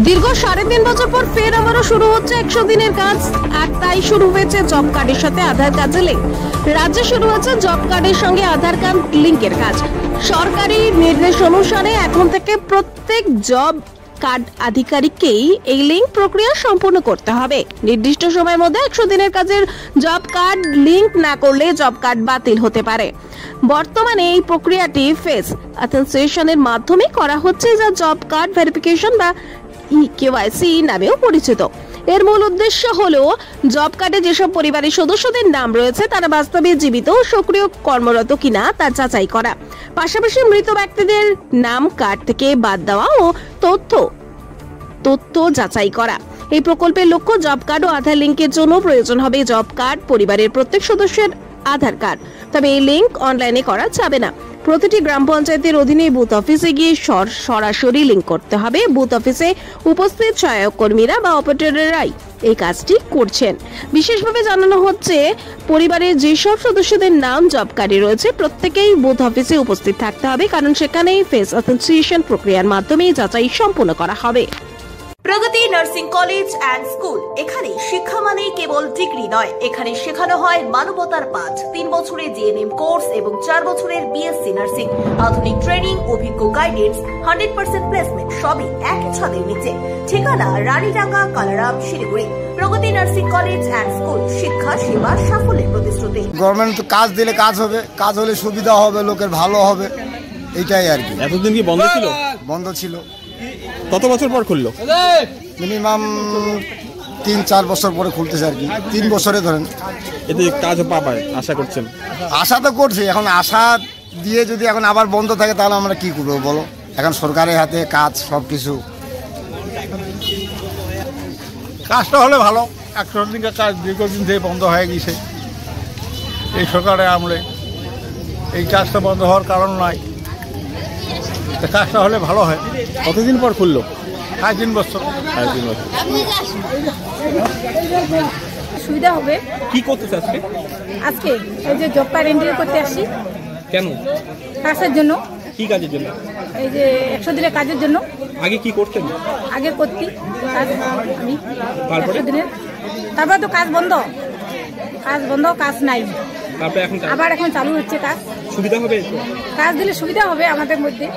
দীর্ঘ 3.5 বছর পর ফের আবারও শুরু হচ্ছে 100 দিনের কাজ। আর তাই শুরু হয়েছে জব কার্ডের সাথে আধার কার্ডের লিঙ্ক। রাজ্যে শুরু হচ্ছে জব কার্ডের সঙ্গে আধার কার্ড লিঙ্কের কাজ। সরকারি নির্দেশ অনুসারে এখন থেকে প্রত্যেক জব কার্ড আধিকারিককেই এই লিঙ্ক প্রক্রিয়া সম্পূর্ণ করতে হবে। নির্দিষ্ট সময়ের মধ্যে 100 দিনের কাজের জব কার্ড লিঙ্ক না করলে জব কার্ড বাতিল হতে পারে। বর্তমানে এই প্রক্রিয়াটি ফেস অথেন্টিকেশনের মাধ্যমে করা হচ্ছে, যা জব কার্ড ভেরিফিকেশন বা কেওয়াইসি নামেও পরিচিত। এর মূল উদ্দেশ্য হলো জব কার্ডে যেসব পরিবারের সদস্যদের নাম রয়েছে তারা বাস্তবে জীবিত ও সক্রিয় কর্মরত কিনা তা যাচাই করা, পাশাপাশি মৃত ব্যক্তিদের নাম কার্ড থেকে বাদ দেওয়া ও তথ্য যাচাই করা। এই প্রকল্পের লক্ষ্য জব কার্ড ও আধার লিঙ্কের জন্য প্রয়োজন হবে জব কার্ড, পরিবারের প্রত্যেক সদস্যের আধার কার্ড। তবে এই লিঙ্ক অনলাইনে করা যাবে না। প্রতিটি গ্রাম পঞ্চায়েতের অধীনে বুথ অফিসে গিয়ে সরাসরি লিঙ্ক করতে হবে। বুথ অফিসে উপস্থিত সহায়ক কর্মীরা বা অপারেটররাই এই কাজটি করছেন। বিশেষভাবে জানানো হচ্ছে, পরিবারের যেসব সদস্যদের নাম জব কার্ডে রয়েছে প্রত্যেকেই বুথ অফিসে উপস্থিত থাকতে হবে, কারণ সেখানেই ফেস অথেন্টিকেশন প্রক্রিয়ার মাধ্যমে যাচাই সম্পূর্ণ করা হবে। প্রগতি নার্সিং কলেজ অ্যান্ড স্কুল। এখানে শিক্ষা মানেই কেবল ডিগ্রি নয়, এখানে শেখানো হয় মানবতার পাঠ। 3 বছরের জিএনএম কোর্স এবং 4 বছরের বিএসসি নার্সিং। আধুনিক ট্রেনিং, অভিজ্ঞ গাইডেন্স, 100% প্লেসমেন্ট, সবই একই ছাদের নিচে। ঠিকানা রানীডাঙ্গা, কালারাম, শিলিগুড়ি। প্রগতি নার্সিং কলেজ অ্যান্ড স্কুল, শিক্ষা সেবা সাফল্যের প্রতিশ্রুতি। গভর্নমেন্ট কাজ দিলে কাজ হবে, কাজ হলে সুবিধা হবে, লোকের ভালো হবে, এইটাই আর কি। এতদিন কি বন্ধ ছিল? বন্ধ ছিল। কত বছর পর খুললো? মিনিমাম 3-4 বছর পরে খুলতেছে আর কি, 3 বছরে ধরেন। এতে কাজ পাবে আশা করছেন? আশা তো করছি, এখন আশা দিয়ে যদি এখন আবার বন্ধ থাকে তাহলে আমরা কি করবো বলো? এখন সরকারের হাতে কাজ সব কিছু। কাজটা হলে ভালো। 100 দিনের কাজ দীর্ঘদিন থেকে বন্ধ হয়ে গেছে এই সরকারের আমলে। এই কাজটা বন্ধ হওয়ার কারণ নয়, কাজটা হলে ভালো হয়। কতদিন পর খুললো? 3.5 বছর। সুবিধা হবে। কি করতেছে আজকে? আজকে এই যে জব কার্ড এন্ট্রি করতে আসছি। কেন? কাজের জন্য। কি কাজের জন্য? এই যে 100 দিনের কাজের জন্য। আগে কি করতেন? আগে করতি কাজ আমি। তারপরে 100 দিনের, তারপরে তো কাজ বন্ধ, কাজ নাই। তারপরে এখন আবার এখন চালু হচ্ছে কাজ। সুবিধা হবে? কাজ দিলে সুবিধা হবে আমাদের মধ্যে।